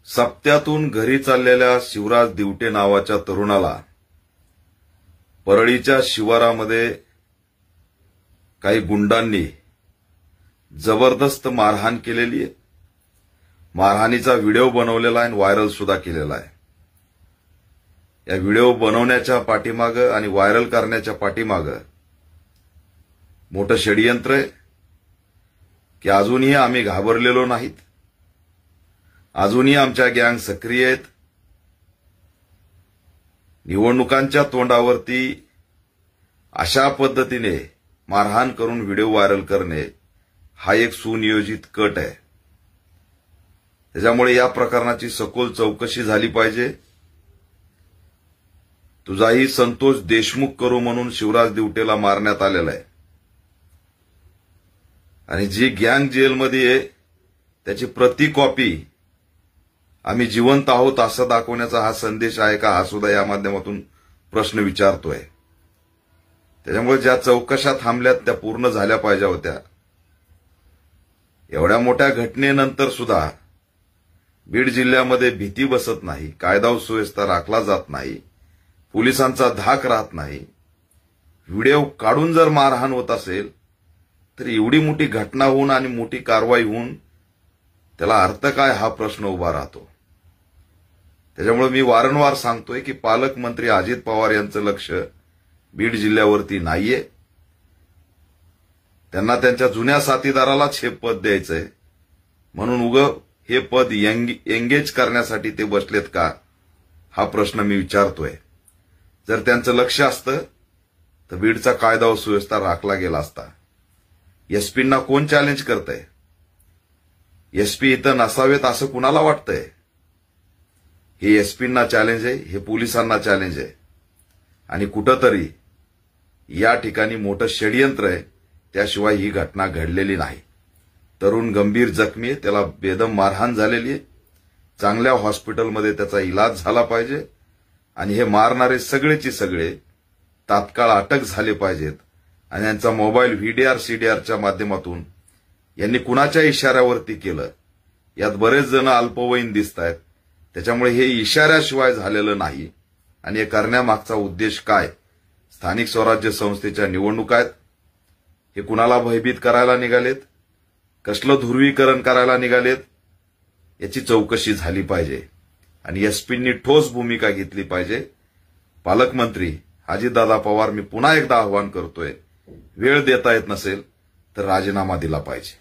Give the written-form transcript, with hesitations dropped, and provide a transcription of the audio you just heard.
सप्त्यातून घरी चाललेल्या शिवराज दिवटे नावाच्या तरुणाला परळीच्या शिवारामध्ये काही गुंडांनी जबरदस्त मारहाण केलेली आहे। मारहाणीचा व्हिडिओ बनवलेला आहे आणि व्हायरल सुद्धा केलेला आहे। या व्हिडिओ बनवण्याच्या पाठीमागे आणि व्हायरल करण्याच्या पाठीमागे मोठं षडयंत्र आहे की अजूनही आम्ही घाबरलेलो नाहीत, अजूनही आमच्या गँग सक्रिय आहेत। निवडणुकांच्या तोंडावरती अशा पद्धतीने मारहाण करून व्हिडिओ व्हायरल करणे हा एक सुनियोजित कट आहे। त्याच्यामुळे या प्रकरणाची सखोल चौकशी झाली पाहिजे। तुझाही संतोष देशमुख करू म्हणून शिवराज दिवटेला मारण्यात आलेला आहे आणि जी गँग जेलमध्ये आहे त्याची प्रति कॉपी आम्ही जिवंत आहोत असं दाखवण्याचा हा संदेश आहे का, हा सुद्धा या माध्यमातून प्रश्न विचारतोय। त्याच्यामुळे ज्या चौकशा थांबल्यात त्या पूर्ण झाल्या पाहिजे होत्या। एवढ्या मोठ्या घटनेनंतर सुद्धा बीड जिल्ह्यामध्ये भीती बसत नाही, कायदा व सुव्यवस्था राखला जात नाही, पोलिसांचा धाक राहत नाही। व्हिडिओ काढून जर मारहाण होत असेल तर एवढी मोठी घटना होऊन आणि मोठी कारवाई होऊन त्याला अर्थ काय हा प्रश्न उभा राहतो। त्याच्यामुळे मी वारंवार सांगतोय की पालकमंत्री अजित पवार यांचं लक्ष बीड जिल्ह्यावरती नाहीये। त्यांना त्यांच्या जुन्या साथीदारालाच हे पद द्यायचंय म्हणून हे पद एंगेज करण्यासाठी ते बसलेत का, हा प्रश्न मी विचारतोय। जर त्यांचं लक्ष असतं तर बीडचा कायदा व सुव्यवस्था राखला गेला असता। एसपींना कोण चॅलेंज करतंय? एसपी इथं नसावेत असं कुणाला वाटतंय? हे एसपींना चॅलेंज आहे, हे पोलिसांना चॅलेंज आहे आणि कुठंतरी या ठिकाणी मोठं षडयंत्र आहे, त्याशिवाय ही घटना घडलेली नाही। तरुण गंभीर जखमी आहे, त्याला बेदम मारहाण झालेली आहे। चांगल्या हॉस्पिटलमध्ये त्याचा इलाज झाला पाहिजे आणि हे मारणारे सगळेची सगळे तात्काळ अटक झाले पाहिजेत आणि यांचा मोबाईल व्हीडीआर सीडीआरच्या माध्यमातून यांनी कुणाच्या इशाऱ्यावरती केलं, यात बरेच जण अल्पवयीन दिसतायत। त्याच्यामुळे हे इशाऱ्याशिवाय झालेलं नाही आणि हे करण्यामागचा उद्देश काय? स्थानिक स्वराज्य संस्थेच्या निवडणुका आहेत, हे कुणाला भयभीत करायला निघालेत, कसलं ध्रुवीकरण करायला निघालेत, याची चौकशी झाली पाहिजे आणि एसपींनी ठोस भूमिका घेतली पाहिजे। पालकमंत्री अजितदादा पवार, मी पुन्हा एकदा आवाहन करतोय, वेळ देता येत नसेल तर राजीनामा दिला पाहिजे।